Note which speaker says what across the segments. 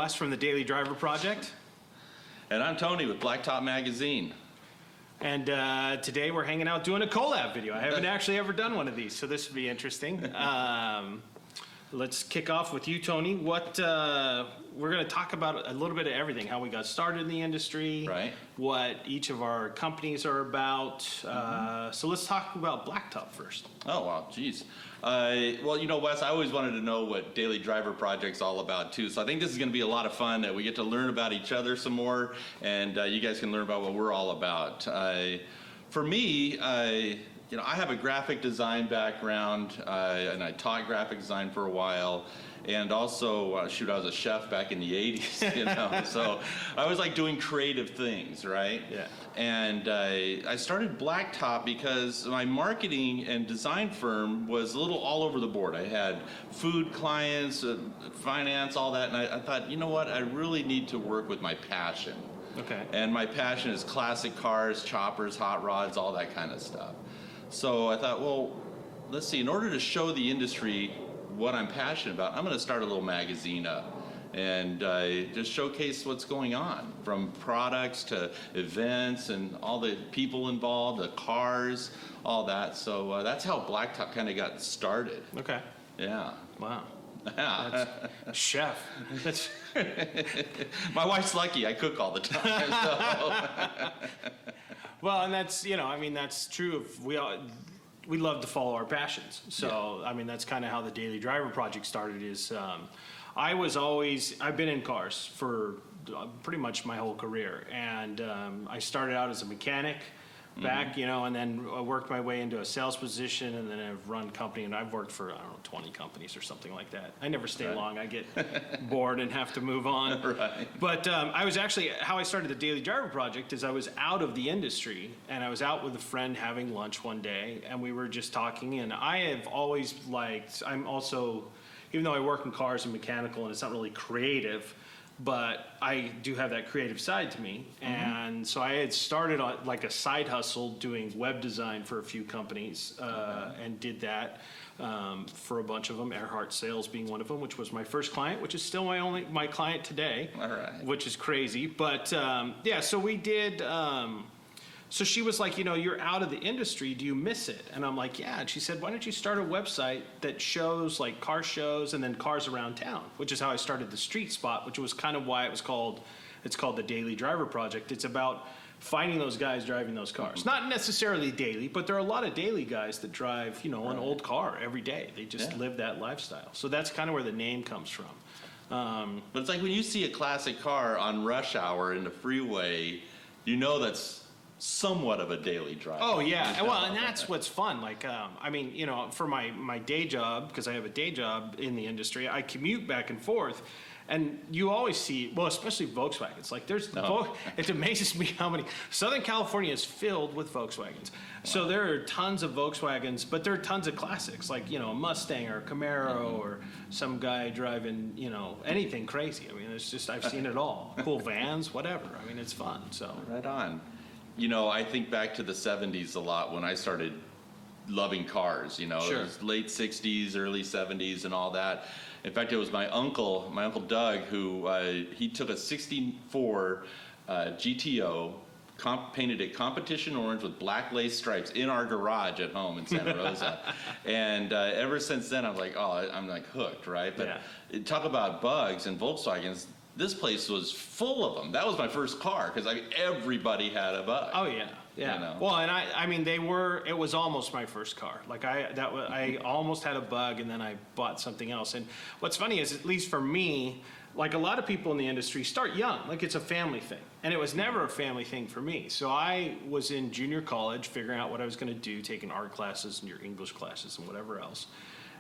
Speaker 1: Wes from the Daily Driver Project.
Speaker 2: And I'm Tony with Blacktop Magazine.
Speaker 1: And today we're hanging out doing a collab video. I haven't actually ever done one of these, so this would be interesting. Let's kick off with you, Tony. What we're going to talk about a little bit of everything, how we got started in the industry,
Speaker 2: right?
Speaker 1: What each of our companies are about. So let's talk about Blacktop first.
Speaker 2: Oh, wow, geez. Well, you know, Wes, I always wanted to know what Daily Driver Project's all about, too. So I think this is going to be a lot of fun. We get to learn about each other some more, and you guys can learn about what we're all about. For me, you know, I have a graphic design background, and I taught graphic design for a while, and also, shoot, I was a chef back in the 80s, you know, so I was like doing creative things, right?
Speaker 1: Yeah.
Speaker 2: And I started Blacktop because my marketing and design firm was a little all over the board. I had food clients, finance, all that, and I thought, you know what, I really need to work with my passion.
Speaker 1: Okay.
Speaker 2: And my passion is classic cars, choppers, hot rods, all that kind of stuff. So I thought, well, let's see, in order to show the industry what I'm passionate about, I'm going to start a little magazine up and just showcase what's going on, from products to events and all the people involved, the cars, all that. So that's how Blacktop kind of got started.
Speaker 1: Okay.
Speaker 2: Yeah.
Speaker 1: Wow.
Speaker 2: Yeah.
Speaker 1: That's chef. That's
Speaker 2: My wife's lucky. I cook all the time. So.
Speaker 1: Well, and that's, you know, I mean, that's true of we love to follow our passions. So, yeah. I mean, that's kind of how the Daily Driver Project started is I've been in cars for pretty much my whole career. And I started out as a mechanic back, you know, and then I worked my way into a sales position, and then I've run company, and I've worked for, I don't know, 20 companies or something like that. I never stay long. I get bored and have to move on.
Speaker 2: Right.
Speaker 1: But I was actually, how I started the Daily Driver Project is I was out of the industry, and I was out with a friend having lunch one day, and we were just talking, and I have always liked, I'm also, even though I work in cars and mechanical, and it's not really creative, but I do have that creative side to me. And so I had started on like a side hustle doing web design for a few companies, and did that for a bunch of them, Earhart Sales being one of them, which was my first client, which is still my client today.
Speaker 2: All right.
Speaker 1: Which is crazy. But yeah, so we did, so she was like, you know, you're out of the industry, do you miss it? And I'm like, yeah. And she said, why don't you start a website that shows like car shows and then cars around town, which is how I started the Street Spot, which was kind of why it's called the Daily Driver Project. It's about finding those guys driving those cars. Not necessarily daily, but there are a lot of daily guys that drive, you know, an old car every day. They just live that lifestyle. So that's kind of where the name comes from.
Speaker 2: But it's like when you see a classic car on rush hour in the freeway, you know that's somewhat of a daily drive.
Speaker 1: Oh yeah, well, and that's what's fun. Like, I mean, you know, for my day job, because I have a day job in the industry, I commute back and forth, and you always see, well, especially Volkswagens. Like, it amazes me how many Southern California is filled with Volkswagens. Wow. So there are tons of Volkswagens, but there are tons of classics, like, you know, a Mustang or a Camaro or some guy driving, you know, anything crazy. I mean, it's just, I've seen it all. Cool vans, whatever. I mean, it's fun. So
Speaker 2: right on. You know, I think back to the 70s a lot when I started loving cars, you know.
Speaker 1: Sure.
Speaker 2: It was late 60s, early 70s and all that. In fact, it was my uncle Doug, who he took a 64 GTO, painted it competition orange with black lace stripes in our garage at home in Santa Rosa. And ever since then, I'm like, oh, I'm like hooked, right? But talk about bugs and Volkswagens. This place was full of them. That was my first car because everybody had a bug.
Speaker 1: Oh yeah, yeah. You know? Well, and I mean, it was almost my first car. Like I almost had a bug, and then I bought something else. And what's funny is, at least for me, like a lot of people in the industry start young, like it's a family thing, and it was never a family thing for me. So I was in junior college, figuring out what I was going to do, taking art classes and your English classes and whatever else.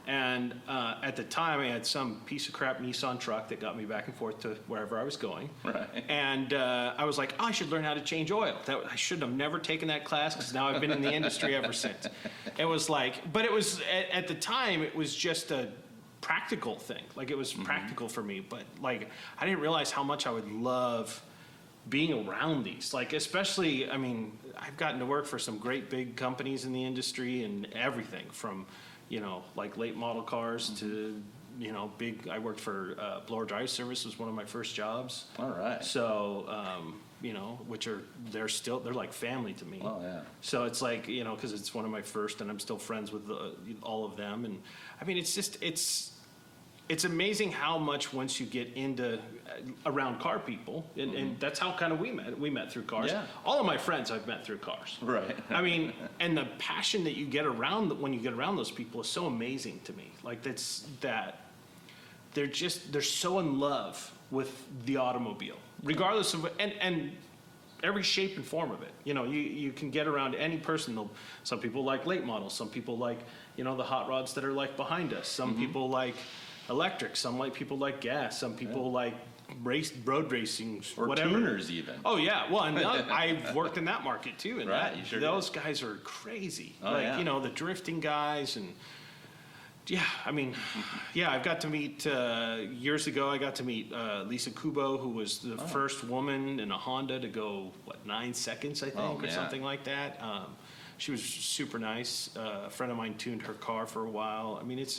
Speaker 1: And at the time, I had some piece of crap Nissan truck that got me back and forth to wherever I was going.
Speaker 2: Right.
Speaker 1: And I was like, oh, I should learn how to change oil. I should have never taken that class, because now I've been in the industry ever since. It was like, but it was, at the time, it was just a practical thing. Like, it was practical for me. But, like, I didn't realize how much I would love being around these. Like, especially, I mean, I've gotten to work for some great big companies in the industry and everything from, you know, like late model cars to I worked for Blower Drive Service was one of my first jobs.
Speaker 2: All right.
Speaker 1: So, they're like family to me.
Speaker 2: Oh, yeah.
Speaker 1: So it's like, because it's one of my first, and I'm still friends with all of them. And I mean, it's amazing how much once you get into around car people, and that's how kind of we met. We met through cars.
Speaker 2: Yeah.
Speaker 1: All of my friends I've met through cars.
Speaker 2: Right.
Speaker 1: I mean, and the passion that you get when you get around those people is so amazing to me. Like they're so in love with the automobile, regardless of and every shape and form of it. You can get around any person. Some people like late models. Some people like the hot rods that are like behind us. Some people like electric. Some people like gas. Some people like road racing
Speaker 2: or
Speaker 1: whatever.
Speaker 2: Tuners even.
Speaker 1: Oh yeah, well, and I've worked in that market too. And
Speaker 2: Right, you sure
Speaker 1: those guys are crazy.
Speaker 2: Oh, yeah.
Speaker 1: The drifting guys and. Yeah, I mean, I've got to meet, years ago, I got to meet Lisa Kubo, who was the first woman in a Honda to go, 9 seconds, I think, or something like that. She was super nice. A friend of mine tuned her car for a while. I mean, it's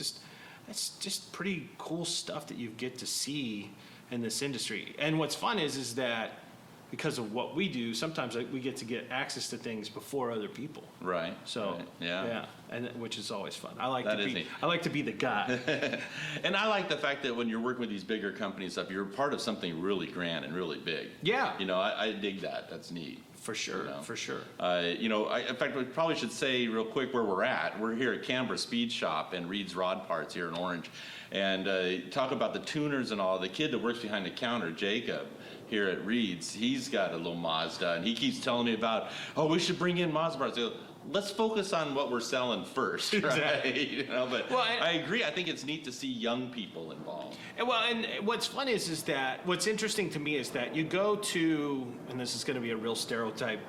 Speaker 1: just pretty cool stuff that you get to see in this industry. And what's fun is that because of what we do, sometimes we get to get access to things before other people.
Speaker 2: Right.
Speaker 1: So
Speaker 2: right. Yeah.
Speaker 1: and which is always fun. I like
Speaker 2: That
Speaker 1: to
Speaker 2: is
Speaker 1: be.
Speaker 2: neat.
Speaker 1: I like to be the guy.
Speaker 2: And I like the fact that when you're working with these bigger companies stuff, you're part of something really grand and really big.
Speaker 1: Yeah.
Speaker 2: I dig that. That's neat.
Speaker 1: For sure. For sure.
Speaker 2: In fact, we probably should say real quick where we're at. We're here at Canberra Speed Shop and Reed's Rod Parts here in Orange. And talk about the tuners and all. The kid that works behind the counter, Jacob, here at Reed's, he's got a little Mazda. And he keeps telling me about, we should bring in Mazda parts. Let's focus on what we're selling first, right?
Speaker 1: Exactly.
Speaker 2: I agree. I think it's neat to see young people involved.
Speaker 1: And what's fun is that what's interesting to me is that you go to, and this is going to be a real stereotype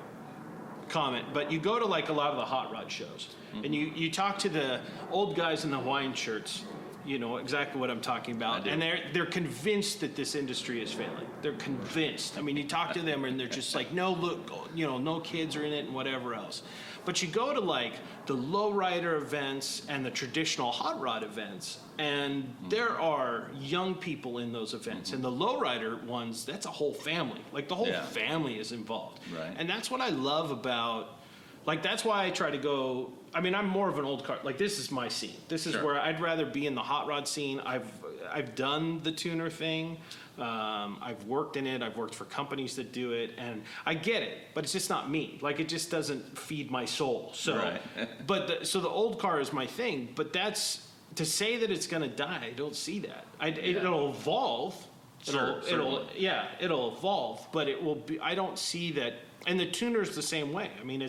Speaker 1: comment, but you go to like a lot of the hot rod shows, and you talk to the old guys in the Hawaiian shirts. You know exactly what I'm talking about, and they're convinced that this industry is failing. They're convinced. I mean, you talk to them, and they're just like, no, look, no kids are in it, and whatever else. But you go to like the lowrider events and the traditional hot rod events, and there are young people in those events. And the lowrider ones, that's a whole family. Like the whole family is involved.
Speaker 2: Right.
Speaker 1: And that's what I love about. Like, that's why I try to go. I mean, I'm more of an old car. Like, this is my scene. This is where I'd rather be in the hot rod scene. I've done the tuner thing. I've worked in it. I've worked for companies that do it, and I get it. But it's just not me. Like, it just doesn't feed my soul. So, so the old car is my thing. But that's to say that it's going to die. I don't see that. It'll evolve. It'll evolve. But it will be. I don't see that. And the tuner's the same way. I mean,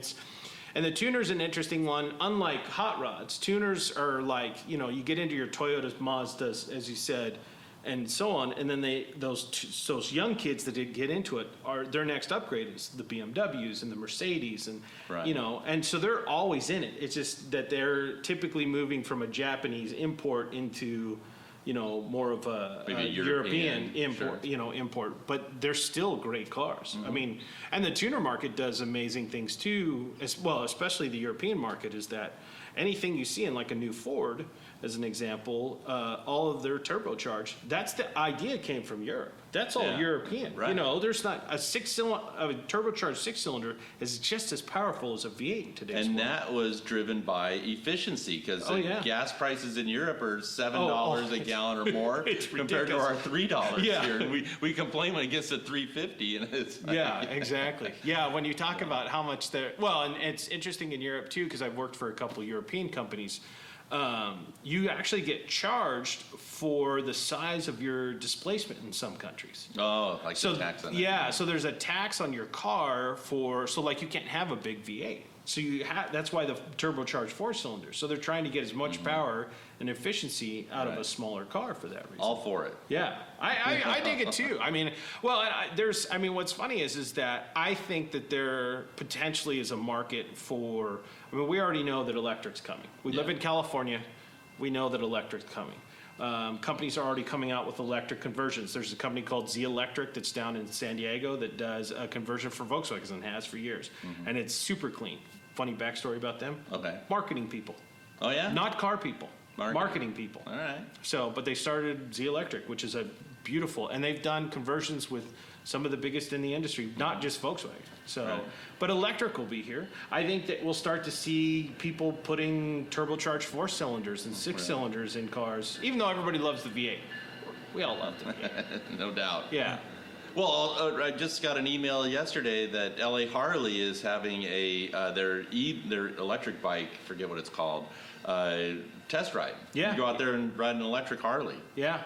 Speaker 1: and the tuner's an interesting one. Unlike hot rods, tuners are like, you get into your Toyotas, Mazdas, as you said, and so on, and then those young kids that did get into it their next upgrade is the BMWs and the Mercedes, and and so they're always in it. It's just that they're typically moving from a Japanese import into more of a European import, import, but they're still great cars. I mean, and the tuner market does amazing things too, as well, especially the European market, is that anything you see in like a new Ford, as an example, all of their turbocharged, that's the idea came from Europe. That's all European. Right. There's not a turbocharged 6-cylinder is just as powerful as a V8 in today's world.
Speaker 2: And that was driven by efficiency, because gas prices in Europe are $7 a gallon or more compared to our $3 here. And we complain when it gets to $3.50, and it's
Speaker 1: exactly. Yeah, when you talk about how much and it's interesting in Europe too, because I've worked for a couple European companies. You actually get charged for the size of your displacement in some countries.
Speaker 2: Oh, like the tax on that.
Speaker 1: Yeah, so there's a tax on your car like you can't have a big V8. So that's why the turbocharged 4-cylinder. So they're trying to get as much power and efficiency out of a smaller car for that reason.
Speaker 2: All for it.
Speaker 1: Yeah, I dig it too. I mean, what's funny is that I think that there potentially is a market for. I mean, we already know that electric's coming. We live in California. We know that electric's coming. Companies are already coming out with electric conversions. There's a company called Z Electric that's down in San Diego that does a conversion for Volkswagen and has for years. And it's super clean. Funny backstory about them.
Speaker 2: Okay.
Speaker 1: Marketing people.
Speaker 2: Oh, yeah?
Speaker 1: Not car people. marketing people.
Speaker 2: All right.
Speaker 1: So, but they started Z Electric, which is a beautiful, and they've done conversions with some of the biggest in the industry, not just Volkswagen. So,
Speaker 2: Right.
Speaker 1: but electric will be here. I think that we'll start to see people putting turbocharged 4 cylinders and 6 cylinders in cars, even though everybody loves the V8. We all love the V8.
Speaker 2: No doubt.
Speaker 1: Yeah.
Speaker 2: Well, I just got an email yesterday that LA Harley is having their electric bike, forget what it's called, test ride.
Speaker 1: Yeah.
Speaker 2: You go out there and ride an electric Harley.
Speaker 1: Yeah.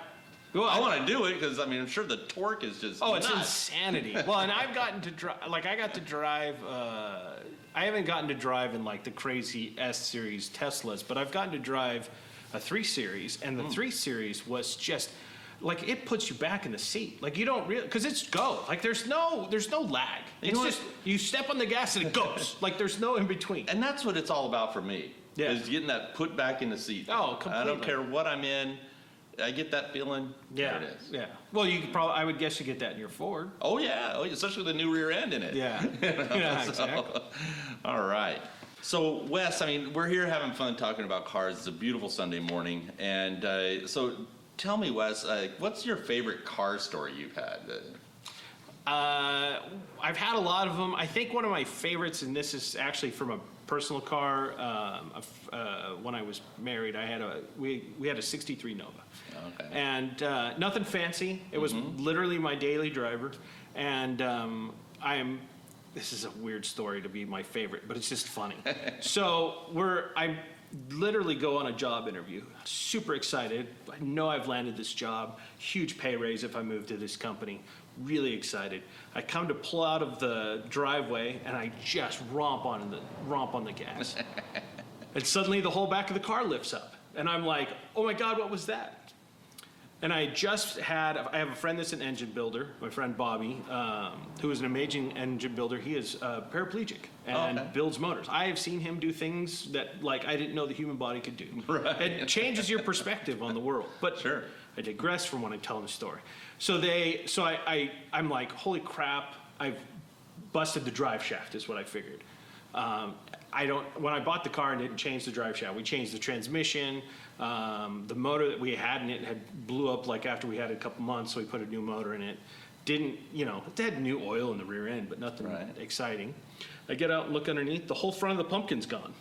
Speaker 1: Well,
Speaker 2: I want to do it because, I mean, I'm sure the torque is just
Speaker 1: oh, it's
Speaker 2: nuts.
Speaker 1: insanity. Well, and I've gotten to drive, like I got to drive, I haven't gotten to drive in like the crazy S-Series Teslas, but I've gotten to drive a 3 Series, and the 3 Series was just, like, it puts you back in the seat. Like, you don't really, because it's go. Like, there's no lag. It's just, you step on the gas and it goes. Like, there's no in between.
Speaker 2: And that's what it's all about for me,
Speaker 1: Yeah.
Speaker 2: is getting that put back in the seat.
Speaker 1: Oh, completely.
Speaker 2: I don't care what I'm in. I get that feeling.
Speaker 1: Yeah.
Speaker 2: There it is.
Speaker 1: Yeah. Well, you could probably, I would guess you get that in your Ford.
Speaker 2: Oh, yeah. Oh, especially with the new rear end in it.
Speaker 1: Yeah. Yeah, exactly.
Speaker 2: All right. So, Wes, I mean, we're here having fun talking about cars. It's a beautiful Sunday morning. And so tell me, Wes, what's your favorite car story you've had?
Speaker 1: I've had a lot of them. I think one of my favorites, and this is actually from a personal car. When I was married, we had a '63 Nova,
Speaker 2: Okay.
Speaker 1: and nothing fancy. It was literally my daily driver, and this is a weird story to be my favorite, but it's just funny. So I literally go on a job interview, super excited. I know I've landed this job, huge pay raise if I move to this company, really excited. I come to pull out of the driveway and I just romp on the gas. And suddenly the whole back of the car lifts up. And I'm like, oh my God, what was that? And I have a friend that's an engine builder, my friend Bobby, who is an amazing engine builder. He is paraplegic and builds motors. I have seen him do things that, like, I didn't know the human body could do.
Speaker 2: Right.
Speaker 1: It changes your perspective on the world. But
Speaker 2: Sure.
Speaker 1: I digress from when I'm telling the story. So I'm like, holy crap, I've busted the drive shaft is what I figured. When I bought the car and didn't change the drive shaft, we changed the transmission. The motor that we had in it had blew up like after we had it a couple months, so we put a new motor in it. It had new oil in the rear end, but nothing exciting. I get out and look underneath, the whole front of the pumpkin's gone.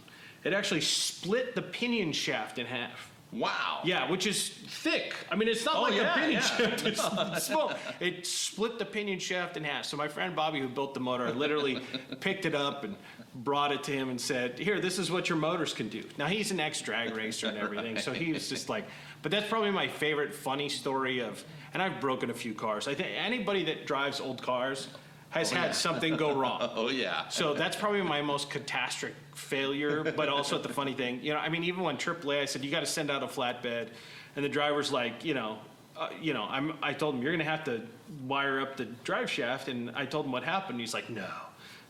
Speaker 1: It actually split the pinion shaft in half.
Speaker 2: Wow.
Speaker 1: Yeah, which is thick. I mean, it's not like a pinion shaft. It's small. It split the pinion shaft in half. So my friend Bobby, who built the motor, I literally picked it up and brought it to him and said, here, this is what your motors can do. Now, he's an ex-drag racer and everything, so he was just like, but that's probably my favorite funny story and I've broken a few cars. I think anybody that drives old cars has had something go wrong.
Speaker 2: Oh, yeah.
Speaker 1: So that's probably my most catastrophic failure, but also the funny thing, I mean, even when AAA, I said, you got to send out a flatbed, and the driver's like, I told him, you're going to have to wire up the drive shaft, and I told him what happened. He's like, no.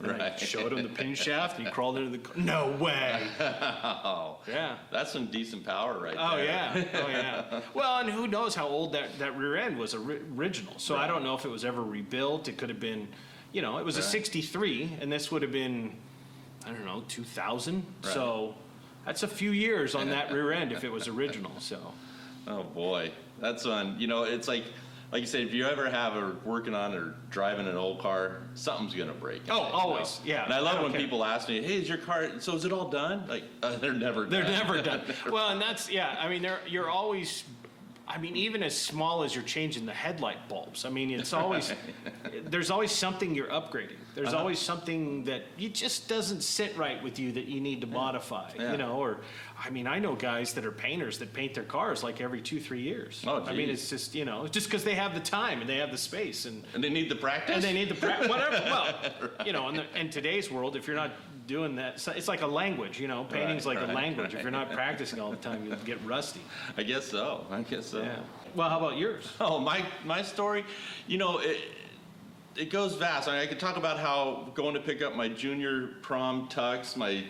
Speaker 1: And I showed him the pin shaft, and he crawled into the car. No way.
Speaker 2: Oh,
Speaker 1: Yeah.
Speaker 2: that's some decent power right
Speaker 1: Oh,
Speaker 2: there.
Speaker 1: yeah. Oh, yeah. Well, and who knows how old that rear end was original. So I don't know if it was ever rebuilt. It could have been, it was a 63, and this would have been, I don't know, 2000.
Speaker 2: Right.
Speaker 1: So that's a few years on that rear end if it was original. So.
Speaker 2: Oh, boy. That's fun. It's like you said, if you ever working on or driving an old car, something's going to break.
Speaker 1: Oh, always. Yeah.
Speaker 2: And I love when
Speaker 1: care.
Speaker 2: people ask me, hey, is your car, so is it all done? Like, they're never done.
Speaker 1: They're never done. Well, and I mean, you're always, even as small as you're changing the headlight bulbs. I mean, it's always, there's always something you're upgrading. There's always something that it just doesn't sit right with you that you need to modify, or, I know guys that are painters that paint their cars like every 2-3 years.
Speaker 2: Oh, geez.
Speaker 1: It's just, just because they have the time and they have the space and
Speaker 2: they need the practice?
Speaker 1: And they need the practice, whatever. Well, in today's world, if you're not doing that, it's like a language, painting's like a language. If you're not practicing all the time, you'll get rusty.
Speaker 2: I guess so.
Speaker 1: Yeah. Well, how about yours?
Speaker 2: Oh, my story, it goes vast. I could talk about how going to pick up my junior prom tux, my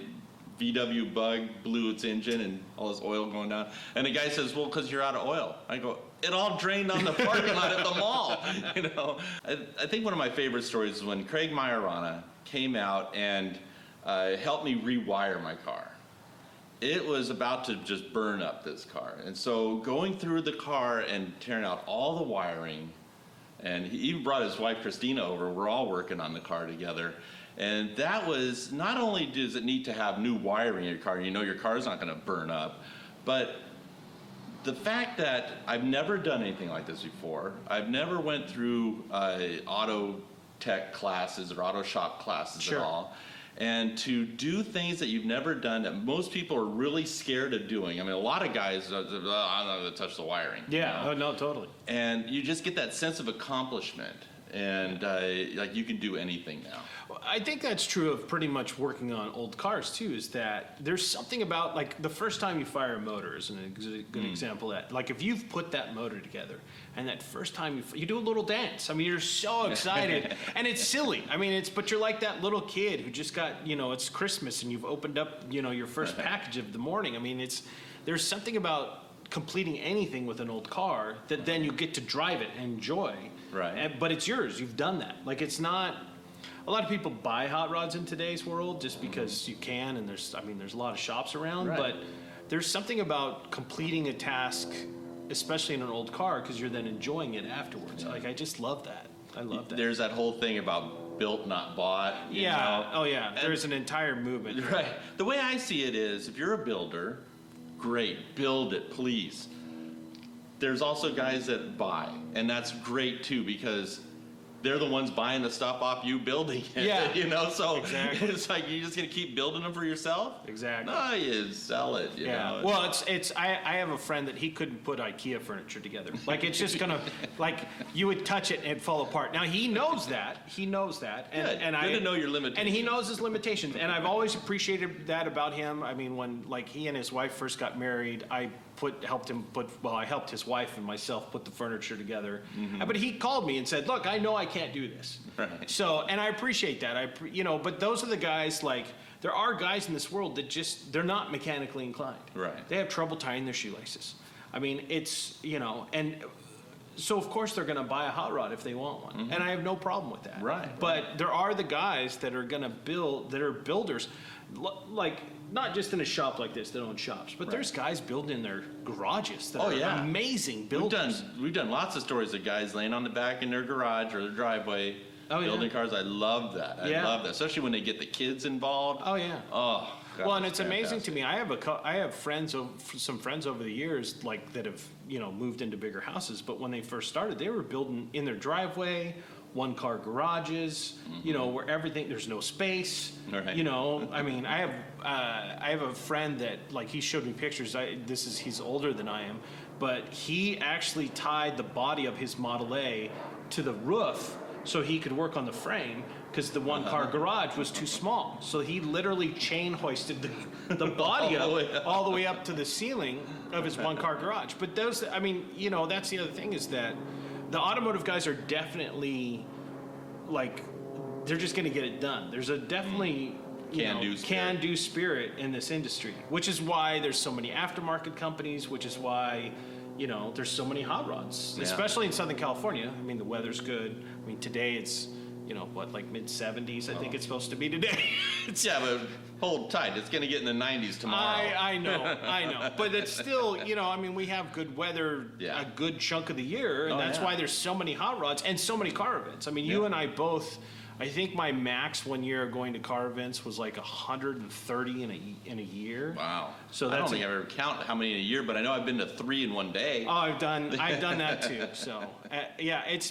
Speaker 2: VW Bug blew its engine and all this oil going down. And the guy says, well, because you're out of oil. I go, it all drained on the parking lot at the mall. I think one of my favorite stories is when Craig Majorana came out and helped me rewire my car. it was about to just burn up this car. And so going through the car and tearing out all the wiring, and he even brought his wife Christina over. We're all working on the car together. And that was, not only does it need to have new wiring in your car, you know your car's not gonna burn up, but the fact that I've never done anything like this before, I've never went through auto tech classes or auto shop classes at all. And to do things that you've never done that most people are really scared of doing. I mean, a lot of guys, I'm not going to touch the wiring.
Speaker 1: Yeah,
Speaker 2: you know?
Speaker 1: oh, no, totally.
Speaker 2: And you just get that sense of accomplishment. And like you can do anything now.
Speaker 1: Well, I think that's true of pretty much working on old cars too, is that there's something about, like, the first time you fire a motor is a good example of that. Like, if you've put that motor together and that first time you do a little dance, I mean, you're so excited and it's silly. I mean, but you're like that little kid who just got, you know, it's Christmas and you've opened up, you know, your first package of the morning. I mean, there's something about completing anything with an old car that then you get to drive it and enjoy.
Speaker 2: Right.
Speaker 1: But it's yours. You've done that. Like, it's not. A lot of people buy hot rods in today's world just because you can, and there's a lot of shops around.
Speaker 2: Right.
Speaker 1: But there's something about completing a task, especially in an old car, because you're then enjoying it afterwards. Like, I just love that. I love that.
Speaker 2: There's that whole thing about built, not bought. You know?
Speaker 1: Oh yeah. There's an entire movement.
Speaker 2: Right. The way I see it is, if you're a builder, great, build it, please. There's also guys that buy, and that's great too, because they're the ones buying the stuff off you building it.
Speaker 1: Yeah.
Speaker 2: You know, so
Speaker 1: exactly.
Speaker 2: It's like, you're just gonna keep building them for yourself?
Speaker 1: Exactly.
Speaker 2: No, you sell it, you know.
Speaker 1: Well, I have a friend that he couldn't put IKEA furniture together. Like, it's just gonna, like, you would touch it and it'd fall apart. Now, he knows that. And,
Speaker 2: Good.
Speaker 1: and
Speaker 2: Good to know your limitations.
Speaker 1: And he knows his limitations. And I've always appreciated that about him. I mean, when, like, he and his wife first got married, I helped his wife and myself put the furniture together. Mm-hmm. But he called me and said, look, I know I can't do this.
Speaker 2: Right.
Speaker 1: So, and I appreciate that. But those are the guys, like, there are guys in this world that they're not mechanically inclined.
Speaker 2: Right.
Speaker 1: They have trouble tying their shoelaces. I mean, it's, and so of course they're going to buy a hot rod if they want one. Mm-hmm. And I have no problem with that.
Speaker 2: Right.
Speaker 1: But there are the guys that are going to that are builders, like, not just in a shop like this that own shops, but there's guys building in their garages that are amazing builders.
Speaker 2: We've done lots of stories of guys laying on the back in their garage or their driveway building cars. I love that. I love that, especially when they get the kids involved.
Speaker 1: Oh yeah.
Speaker 2: Oh, God,
Speaker 1: well, and it's
Speaker 2: fantastic.
Speaker 1: amazing to me. I have some friends over the years, like, that have moved into bigger houses. But when they first started, they were building in their driveway, one-car garages, where there's no space.
Speaker 2: Right.
Speaker 1: I mean, I have a friend that, like, he showed me pictures. He's older than I am, but he actually tied the body of his Model A to the roof so he could work on the frame, because the one-car garage was too small. So he literally chain hoisted the body all the way up to the ceiling of his one-car garage. But that's the other thing, is that the automotive guys are definitely, like, they're just going to get it done. There's a definitely can-do spirit in this industry, which is why there's so many aftermarket companies, which is why there's so many hot rods, especially in Southern California. I mean, the weather's good. I mean, today it's like mid-70s, I think it's supposed to be today.
Speaker 2: But hold tight. It's going to get in the 90s tomorrow.
Speaker 1: I know. But it's still, we have good weather a good chunk of the year, and that's why there's so many hot rods and so many car events. I mean, you and I both, I think my max one year going to car events was like 130 in a year.
Speaker 2: Wow.
Speaker 1: So
Speaker 2: I don't think I've ever counted how many in a year, but I know I've been to 3 in one day.
Speaker 1: Oh, I've done that too. So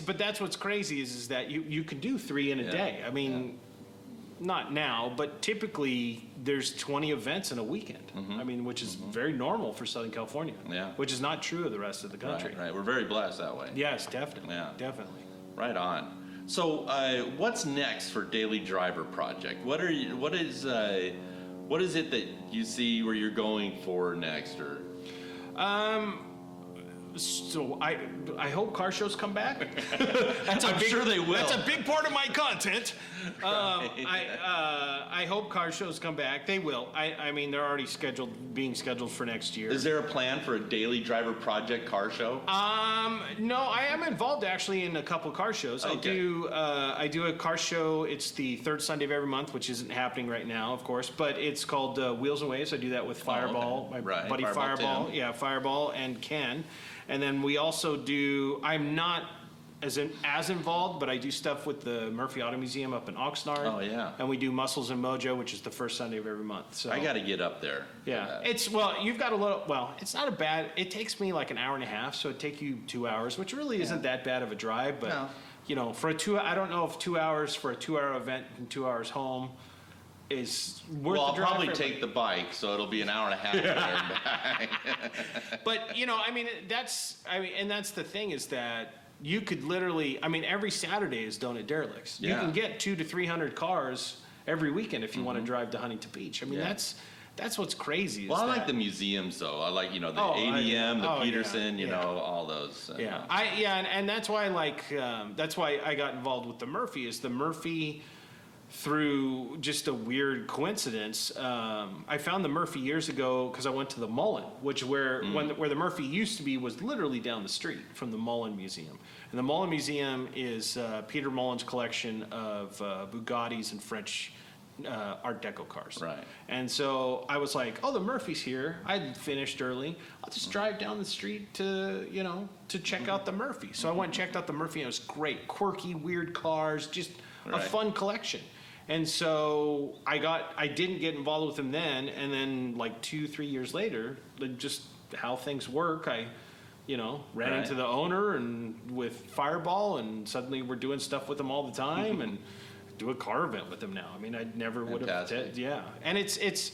Speaker 1: but that's what's crazy is that you can do 3 in a day. I mean, not now, but typically there's 20 events in a weekend. Mm-hmm. I mean, which is very normal for Southern California. Yeah. Which is not true of the rest of the country.
Speaker 2: Right. We're very blessed that way.
Speaker 1: Yes, definitely. Yeah. Definitely.
Speaker 2: Right on. So, what's next for Daily Driver Project? What is it that you see where you're going for next, or?
Speaker 1: So I hope car shows come back.
Speaker 2: I'm sure they will.
Speaker 1: That's a big part of my content. I hope car shows come back. They will. I mean, they're already being scheduled for next year.
Speaker 2: Is there a plan for a Daily Driver Project car show?
Speaker 1: No, I am involved actually in a couple car shows.
Speaker 2: Okay.
Speaker 1: I do a car show. It's the third Sunday of every month, which isn't happening right now, of course, but it's called Wheels and Waves. I do that with Fireball,
Speaker 2: okay.
Speaker 1: my
Speaker 2: Right.
Speaker 1: buddy
Speaker 2: Fireball Tim.
Speaker 1: Yeah, Fireball and Ken. And then we also do, I'm not as involved, but I do stuff with the Murphy Auto Museum up in Oxnard.
Speaker 2: Oh, yeah.
Speaker 1: And we do Muscles and Mojo, which is the first Sunday of every month. So
Speaker 2: I got to get up there.
Speaker 1: yeah, you've got it's not a bad, it takes me like an hour and a half, so it'd take you 2 hours, which really isn't that bad of a drive, but,
Speaker 2: No.
Speaker 1: you know, I don't know if 2 hours for a 2-hour event and 2 hours home is worth
Speaker 2: Well,
Speaker 1: the
Speaker 2: I'll
Speaker 1: drive.
Speaker 2: probably take the bike, so it'll be an hour and a half there and back.
Speaker 1: But, you know, and that's the thing is that you could literally, every Saturday is Donut Derelicts. You
Speaker 2: Yeah.
Speaker 1: can get 200 to 300 cars every weekend if you want to drive to Huntington Beach.
Speaker 2: Yeah.
Speaker 1: That's what's crazy.
Speaker 2: Well, I like
Speaker 1: that-
Speaker 2: the museums, though. I like, the
Speaker 1: Oh,
Speaker 2: ADM, the
Speaker 1: yeah,
Speaker 2: Peterson,
Speaker 1: yeah.
Speaker 2: all those.
Speaker 1: Yeah, and that's why that's why I got involved with the Murphy. Is the Murphy through just a weird coincidence? I found the Murphy years ago because I went to the Mullen, where the Murphy used to be was literally down the street from the Mullen Museum, and the Mullen Museum is Peter Mullen's collection of Bugattis and French Art Deco cars.
Speaker 2: Right.
Speaker 1: And so I was like, oh, the Murphy's here. I'd finished early. I'll just drive down the street to check out the Murphy. So I went and checked out the Murphy, and it was great. Quirky, weird cars, just a
Speaker 2: Right.
Speaker 1: fun collection. And so I didn't get involved with them then, and then like 2-3 years later, just how things work, I ran
Speaker 2: Right.
Speaker 1: into the owner and with Fireball, and suddenly we're doing stuff with them all the time, and do a car event with them now. I never would have.
Speaker 2: Fantastic.
Speaker 1: Yeah, and that's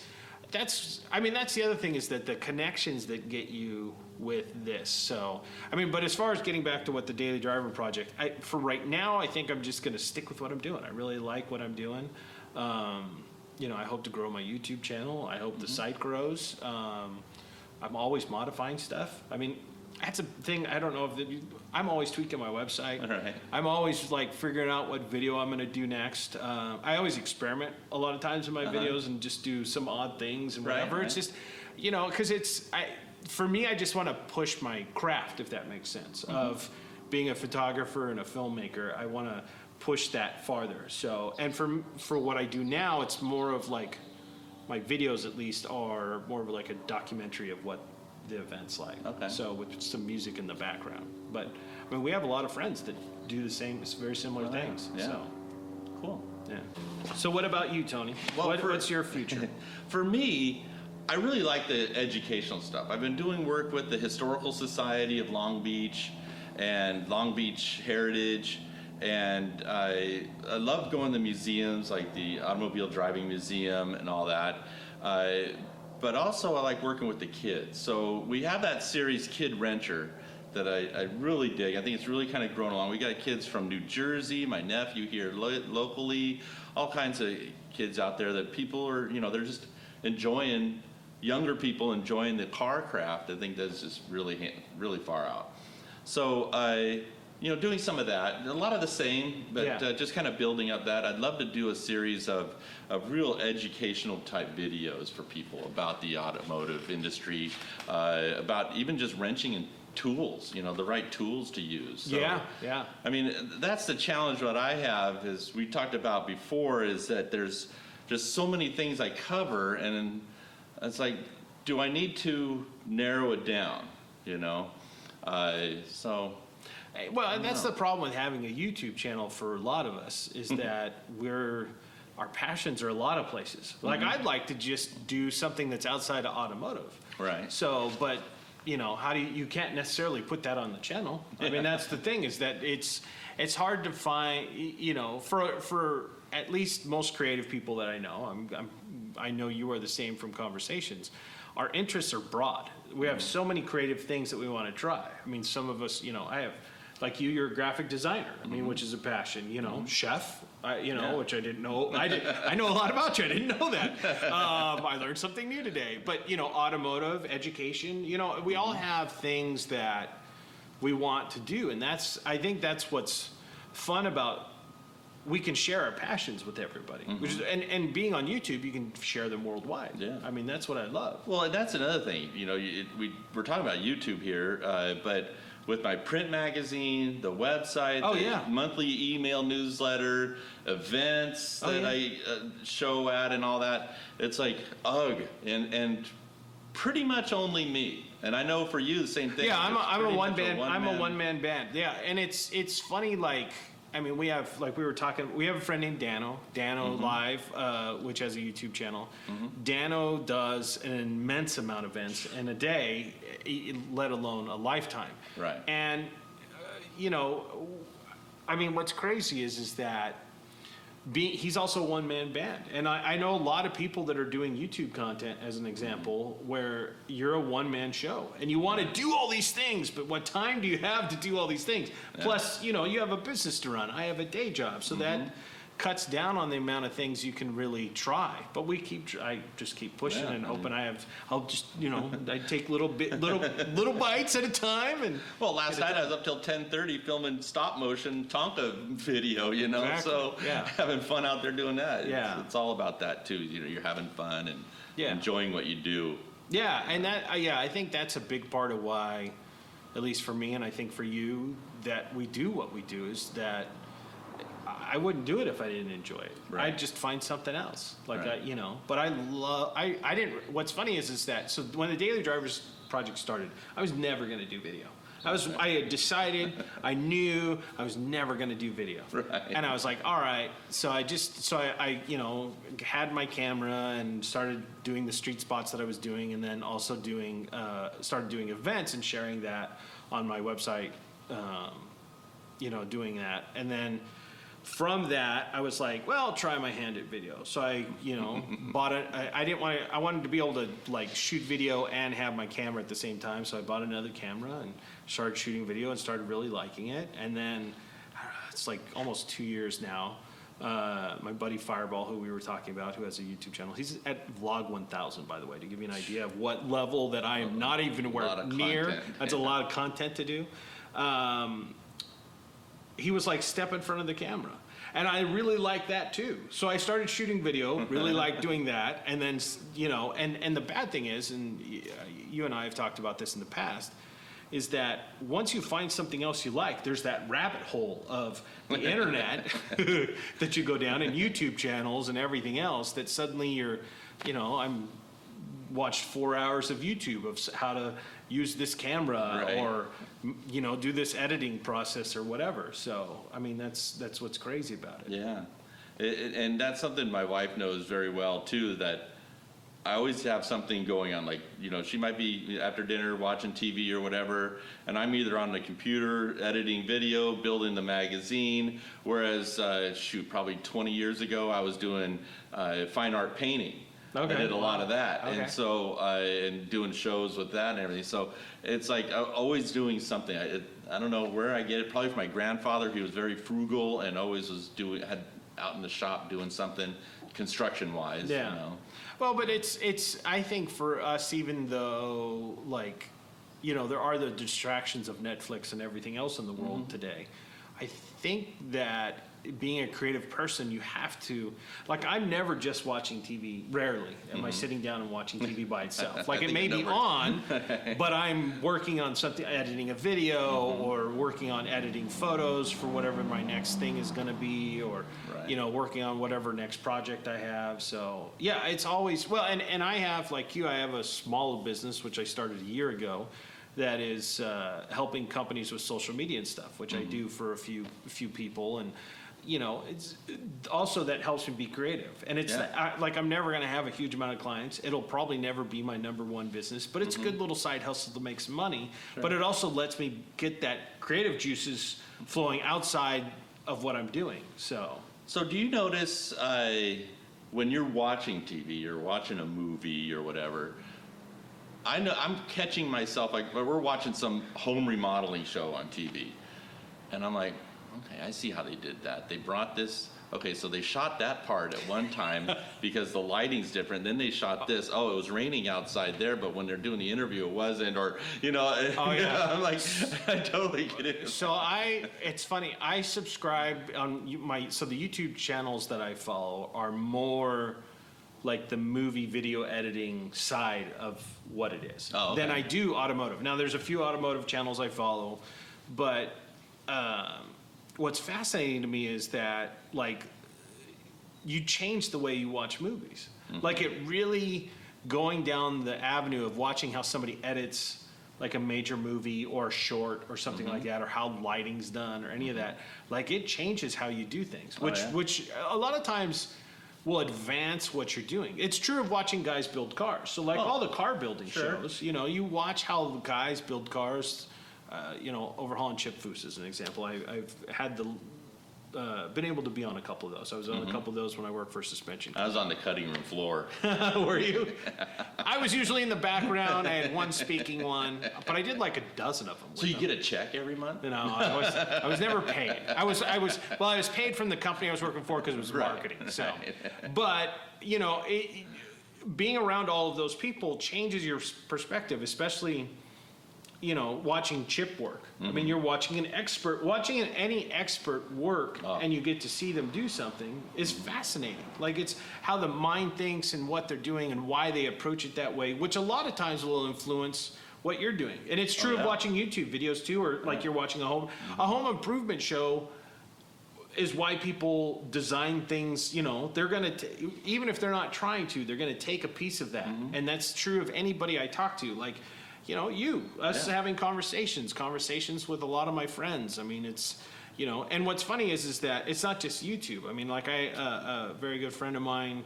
Speaker 1: the other thing is that the connections that get you with this. So but as far as getting back to what the Daily Driver Project, for right now, I think I'm just going to stick with what I'm doing. I really like what I'm doing. I hope to grow my YouTube channel. I hope the site grows. I'm always modifying stuff. That's a thing. I don't know I'm always tweaking my website.
Speaker 2: Right.
Speaker 1: I'm always like figuring out what video I'm going to do next. I always experiment a lot of times in my videos and just do some odd things and whatever.
Speaker 2: Right.
Speaker 1: It's just, because for me, I just want to push my craft, if that makes sense, of being a photographer and a filmmaker. I want to push that farther. So, and for what I do now, it's more of like, my videos at least are more of like a documentary of what the event's like.
Speaker 2: Okay.
Speaker 1: So with some music in the background. But we have a lot of friends that do the same, very similar things.
Speaker 2: Yeah.
Speaker 1: So
Speaker 2: Cool.
Speaker 1: yeah. So what about you, Tony?
Speaker 2: Well,
Speaker 1: What's your future?
Speaker 2: For me, I really like the educational stuff. I've been doing work with the Historical Society of Long Beach and Long Beach Heritage, and I love going to museums like the Automobile Driving Museum and all that. But also I like working with the kids. So we have that series Kid Renter that I really dig. I think it's really kind of grown along. We got kids from New Jersey, my nephew here locally, all kinds of kids out there that people are, they're just enjoying, younger people enjoying the car craft. I think that's just really, really far out. So doing some of that, a lot of the same, but just kind of building up that. I'd love to do a series of real educational type videos for people about the automotive industry, about even just wrenching and tools, the right tools to use. So,
Speaker 1: yeah.
Speaker 2: That's the challenge what I have, is we talked about before, is that there's just so many things I cover, and it's like, do I need to narrow it down, so...
Speaker 1: Well, and that's the problem with having a YouTube channel for a lot of us, is that our passions are a lot of places. Like, I'd like to just do something that's outside of automotive.
Speaker 2: Right.
Speaker 1: So, but, how do you can't necessarily put that on the channel. That's the thing, is that it's hard to find, for at least most creative people that I know, I know you are the same from conversations, our interests are broad. We have so many creative things that we want to try. Some of us, I have, like you're a graphic designer, which is a passion, chef, which I didn't know. I know a lot about you. I didn't know that. I learned something new today. But, automotive, education, we all have things that we want to do. And I think that's what's fun about, we can share our passions with everybody, which is, and being on YouTube, you can share them worldwide.
Speaker 2: Yeah.
Speaker 1: I mean, that's what I love.
Speaker 2: Well, and that's another thing. You know, we're talking about YouTube here, but with my print magazine, the website, the monthly email newsletter, events that I show at and all that, it's like, ugh, and pretty much only me. And I know for you the same thing.
Speaker 1: Yeah, I'm a one-man band. Yeah, and it's funny, like, I mean, we have, like we were talking, we have a friend named Dano Live, which has a YouTube channel. Dano does an immense amount of events in a day, let alone a lifetime.
Speaker 2: Right.
Speaker 1: And, you know, I mean, what's crazy is that he's also a one-man band. And I know a lot of people that are doing YouTube content, as an example, where you're a one-man show. And you want to do all these things, but what time do you have to do all these things? Yeah. Plus, you know, you have a business to run. I have a day job. So that cuts down on the amount of things you can really try. But I just keep pushing and hoping I'll just, you know, I take little bites at a time. And
Speaker 2: well, last night I was up till 10:30 filming stop motion Tonka video, you know, so having fun out there doing that.
Speaker 1: Yeah.
Speaker 2: It's all about that too. You know, you're having fun and enjoying what you do.
Speaker 1: Yeah. And that, I think that's a big part of why, at least for me, and I think for you, that we do what we do, is that I wouldn't do it if I didn't enjoy it.
Speaker 2: Right.
Speaker 1: I'd just find something else. Like,
Speaker 2: right.
Speaker 1: But I didn't, what's funny is that, so when the Daily Drivers project started, I was never going to do video. I had decided, I knew I was never going to do video.
Speaker 2: Right.
Speaker 1: And I was like, all right. So I had my camera and started doing the street spots that I was doing, and then also started doing events and sharing that on my website, doing that. And then from that, I was like, well, I'll try my hand at video. So I, bought it. I wanted to be able to like shoot video and have my camera at the same time. So I bought another camera and started shooting video and started really liking it. And then it's like almost 2 years now. My buddy Fireball, who we were talking about, who has a YouTube channel, he's at Vlog 1000, by the way, to give you an idea of what level that I am not even near. That's a lot of content to do. He was like, step in front of the camera. And I really liked that too. So I started shooting video, really liked doing that. And then, and the bad thing is, and you and I have talked about this in the past, is that once you find something else you like, there's that rabbit hole of the internet that you go down, and YouTube channels and everything else, that suddenly you're, I'm watched 4 hours of YouTube of how to use this camera, right, or do this editing process or whatever. So I mean, that's what's crazy about it.
Speaker 2: Yeah, and that's something my wife knows very well too, that I always have something going on. Like, she might be after dinner watching TV or whatever, and I'm either on the computer editing video, building the magazine, whereas probably 20 years ago I was doing fine art painting. Okay. I did a lot of that. Okay. And so, and doing shows with that and everything. So it's like always doing something. I don't know where I get it. Probably from my grandfather. He was very frugal and always was had out in the shop doing something construction wise.
Speaker 1: Yeah. Well, but it's I think for us, even though there are the distractions of Netflix and everything else in the world today, I think that being a creative person, you have to, I'm never just watching TV. Rarely am I sitting down and watching TV by itself. Like, it may be on, but I'm working on something, editing a video, or working on editing photos for whatever my next thing is going to be, or working on whatever next project I have. So yeah, it's always, well, and I have, like you, I have a small business which I started a year ago that is helping companies with social media and stuff, which I do for a few people. And it's also that helps me be creative. And it's I'm never going to have a huge amount of clients. It'll probably never be my number one business, but it's a good little side hustle to make some money. Sure. But it also lets me get that creative juices flowing outside of what I'm doing. So
Speaker 2: do you notice when you're watching TV or watching a movie or whatever, I know I'm catching myself, like we're watching some home remodeling show on TV, and I'm like, okay, I see how they did that. They brought this okay, so they shot that part at one time because the lighting's different. Then they shot this. Oh, it was raining outside there, but when they're doing the interview, it wasn't. Or,
Speaker 1: Oh, yeah.
Speaker 2: I'm like, I totally get it.
Speaker 1: So it's funny, I subscribe on so the YouTube channels that I follow are more like the movie video editing side of what it is than I do automotive. Now, there's a few automotive channels I follow, but what's fascinating to me is that, like, you change the way you watch movies. Like, it really going down the avenue of watching how somebody edits like a major movie or a short or something like that, or how lighting's done or any of that. Like, it changes how you do things, which a lot of times will advance what you're doing. It's true of watching guys build cars. So like all the car building shows, you watch how the guys build cars, overhauling chip foos as an example. I've had been able to be on a couple of those. I was on a couple of those when I worked for a suspension company.
Speaker 2: I was on the cutting room floor.
Speaker 1: Were you? I was usually in the background. I had one speaking one, but I did like a dozen of them.
Speaker 2: So you get a check every month?
Speaker 1: No, I was never paid. I was paid from the company I was working for because it was marketing. So, but being around all of those people changes your perspective, especially watching chip work. I mean, you're watching any expert work, and you get to see them do something is fascinating. Like, it's how the mind thinks and what they're doing and why they approach it that way, which a lot of times will influence what you're doing. And it's true of watching YouTube videos too, or like you're watching a home improvement show is why people design things. They're going to, even if they're not trying to, they're going to take a piece of that. And that's true of anybody I talk to. Like, having conversations with a lot of my friends. I mean, it's, and what's funny is that it's not just YouTube. I mean, like a very good friend of mine,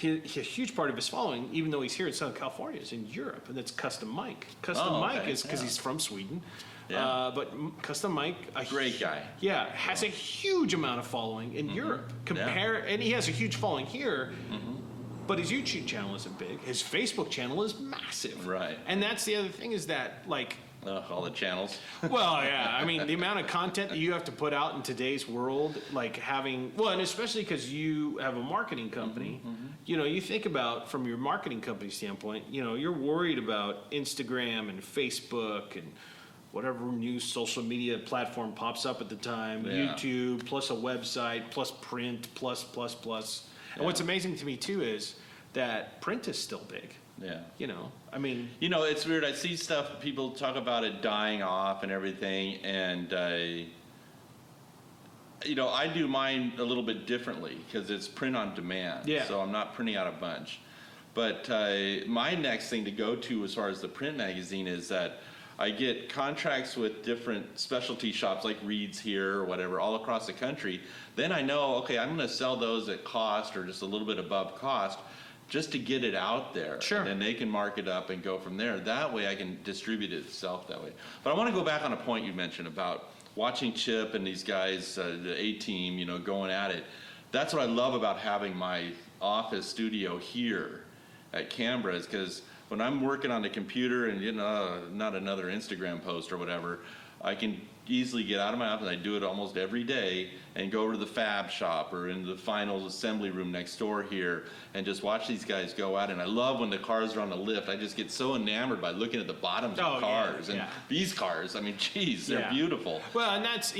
Speaker 1: a huge part of his following, even though he's here in Southern California, is in Europe, and that's Custom Mike. Mike is because he's from Sweden. Yeah. But Custom Mike, a
Speaker 2: great guy.
Speaker 1: Yeah, has a huge amount of following in Europe. And he has a huge following here. But his YouTube channel isn't big. His Facebook channel is massive.
Speaker 2: Right.
Speaker 1: And that's the other thing is that, like...
Speaker 2: all the channels.
Speaker 1: Well, yeah. I mean, the amount of content that you have to put out in today's world, like having... Well, and especially because you have a marketing company, you think about, from your marketing company standpoint, you're worried about Instagram and Facebook and whatever new social media platform pops up at the time, YouTube, plus a website, plus print, plus. And what's amazing to me too is that print is still big.
Speaker 2: Yeah.
Speaker 1: I mean.
Speaker 2: It's weird. I see stuff, people talk about it dying off and everything, and I do mine a little bit differently because it's print on demand. Yeah. So I'm not printing out a bunch. But my next thing to go to as far as the print magazine is that I get contracts with different specialty shops like Reed's here or whatever all across the country. Then I know, okay, I'm going to sell those at cost or just a little bit above cost just to get it out there. Sure. And then they can mark it up and go from there. That way I can distribute it itself that way. But I want to go back on a point you mentioned about watching Chip and these guys, the A-team, going at it. That's what I love about having my office studio here at Canberra is because when I'm working on the computer and not another Instagram post or whatever, I can easily get out of my office. I do it almost every day and go over to the fab shop or in the final assembly room next door here and just watch these guys go at it. And I love when the cars are on the lift. I just get so enamored by looking at the bottoms of cars. And these cars, I mean, geez, they're beautiful.
Speaker 1: Well, and that's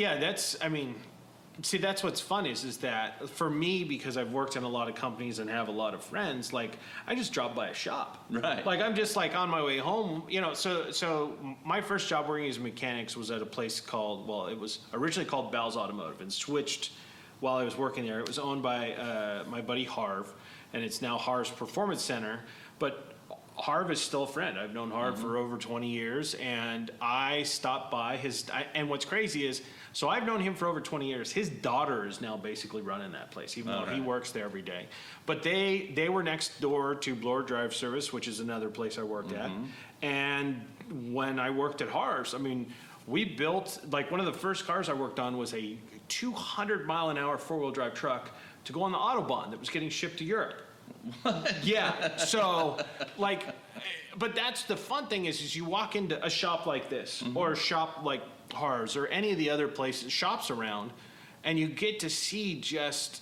Speaker 1: what's fun is that for me, because I've worked in a lot of companies and have a lot of friends, like I just drop by a shop. Right. Like I'm just like on my way home, so my first job working as mechanics was at a place it was originally called Bell's Automotive and switched while I was working there. It was owned by my buddy Harv, and it's now Harv's Performance Center, but Harv is still a friend. I've known Harv for over 20 years, and I stopped by and what's crazy is, so I've known him for over 20 years. His daughter is now basically running that place, even though he works there every day. But they were next door to Blower Drive Service, which is another place I worked at. And when I worked at Harv's, I mean, we built, like one of the first cars I worked on was a 200-mile-an-hour four-wheel drive truck to go on the Autobahn that was getting shipped to Europe. Yeah, so but that's the fun thing is you walk into a shop like this or a shop like Harv's or any of the other shops around, and you get to see just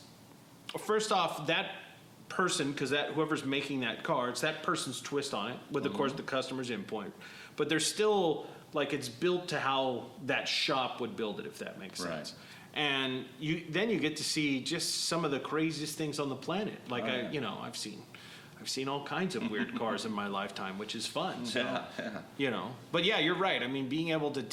Speaker 1: first off, that person, because that whoever's making that car, it's that person's twist on it, with of course the customer's input. But there's still like it's built to how that shop would build it, if that makes sense.
Speaker 2: Right.
Speaker 1: And then you get to see just some of the craziest things on the planet. Like I've seen all kinds of weird cars in my lifetime, which is fun. So, But yeah, you're right. I mean, being able to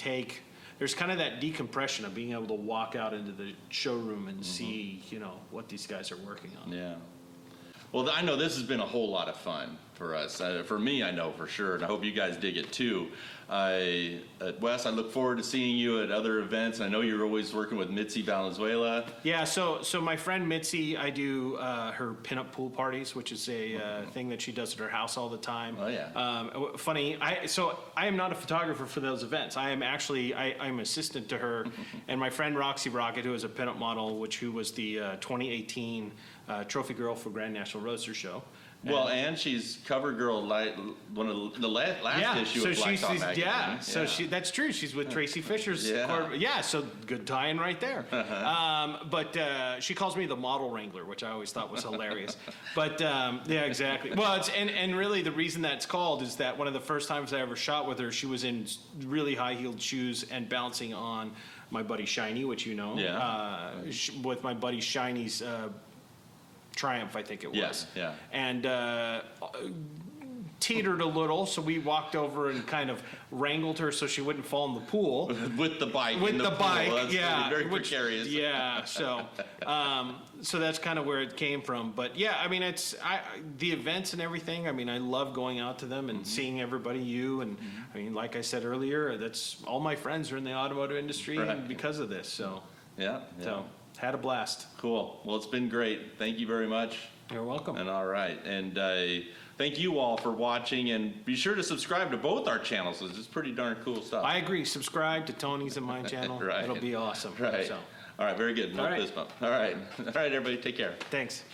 Speaker 1: there's kind of that decompression of being able to walk out into the showroom and see, what these guys are working on.
Speaker 2: Yeah. Well, I know this has been a whole lot of fun for us. For me, I know for sure, and I hope you guys dig it too. Wes, I look forward to seeing you at other events. I know you're always working with Mitzi Valenzuela.
Speaker 1: Yeah, so my friend Mitzi, I do her pinup pool parties, which is a thing that she does at her house all the time.
Speaker 2: Oh yeah.
Speaker 1: Funny, I am not a photographer for those events. I am actually I'm assistant to her, and my friend Roxy Rocket, who is a pinup model, who was the 2018 Trophy Girl for Grand National Roadster Show.
Speaker 2: Well, and she's cover girl one of the last issue of Blacktop Magazine.
Speaker 1: Yeah, so that's true. She's with Tracy Fisher's. So good tie-in right there. But she calls me the model wrangler, which I always thought was hilarious. But yeah, exactly. Well, and really the reason that's called is that one of the first times I ever shot with her, she was in really high-heeled shoes and bouncing on my buddy Shiny, which with my buddy Shiny's Triumph, I think it was.
Speaker 2: Yes, yeah.
Speaker 1: And teetered a little, so we walked over and kind of wrangled her so she wouldn't fall in the pool.
Speaker 2: With the bike.
Speaker 1: With the bike,
Speaker 2: That's
Speaker 1: yeah.
Speaker 2: very precarious.
Speaker 1: Yeah, so that's kind of where it came from. But yeah, I mean, the events and everything, I mean, I love going out to them and seeing everybody, and I mean, like I said earlier, that's all my friends are in the automotive industry and because of this, so.
Speaker 2: Yeah.
Speaker 1: So, had a blast.
Speaker 2: Cool. Well, it's been great. Thank you very much.
Speaker 1: You're welcome.
Speaker 2: And all right. And thank you all for watching. And be sure to subscribe to both our channels. It's pretty darn cool stuff.
Speaker 1: I agree. Subscribe to Tony's and my channel.
Speaker 2: Right.
Speaker 1: It'll be awesome.
Speaker 2: Right.
Speaker 1: So.
Speaker 2: All right. Very good. No
Speaker 1: All right.
Speaker 2: fist bump. All right. All right, everybody. Take care.
Speaker 1: Thanks.